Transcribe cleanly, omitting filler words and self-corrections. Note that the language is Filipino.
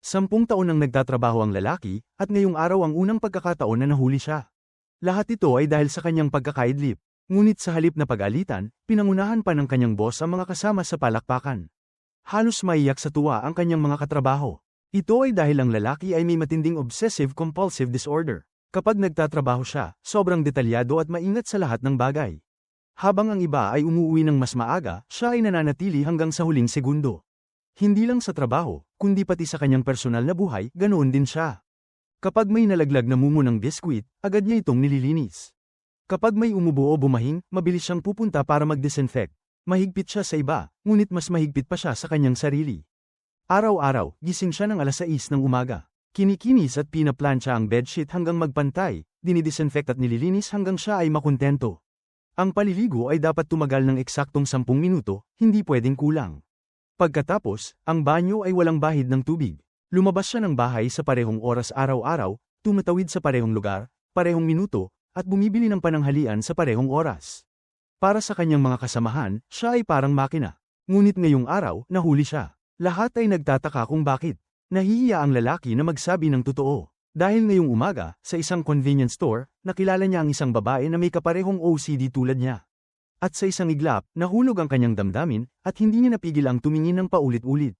10 taon nang nagtatrabaho ang lalaki, at ngayong araw ang unang pagkakataon na nahuli siya. Lahat ito ay dahil sa kanyang pagkakaidlip. Ngunit sa halip na pag-alitan, pinangunahan pa ng kanyang boss ang mga kasama sa palakpakan. Halos maiyak sa tuwa ang kanyang mga katrabaho. Ito ay dahil ang lalaki ay may matinding obsessive-compulsive disorder. Kapag nagtatrabaho siya, sobrang detalyado at maingat sa lahat ng bagay. Habang ang iba ay umuwi ng mas maaga, siya ay nananatili hanggang sa huling segundo. Hindi lang sa trabaho, kundi pati sa kanyang personal na buhay, ganoon din siya. Kapag may nalaglag na mumo ng biskwit, agad niya itong nililinis. Kapag may umubo o bumahing, mabilis siyang pupunta para mag-disinfect. Mahigpit siya sa iba, ngunit mas mahigpit pa siya sa kanyang sarili. Araw-araw, gising siya ng alas 6 ng umaga. Kinikinis at pinaplansya ang bedsheet hanggang magpantay, dinidisinfect at nililinis hanggang siya ay makontento. Ang paliligo ay dapat tumagal ng eksaktong 10 minuto, hindi pwedeng kulang. Pagkatapos, ang banyo ay walang bahid ng tubig. Lumabas siya ng bahay sa parehong oras araw-araw, tumatawid sa parehong lugar, parehong minuto, at bumibili ng pananghalian sa parehong oras. Para sa kanyang mga kasamahan, siya ay parang makina. Ngunit ngayong araw, nahuli siya. Lahat ay nagtataka kung bakit. Nahihiya ang lalaki na magsabi ng totoo. Dahil ngayong umaga, sa isang convenience store, nakilala niya ang isang babae na may kaparehong OCD tulad niya. At sa isang iglap, nahulog ang kanyang damdamin, at hindi niya napigil ang tumingin ng paulit-ulit.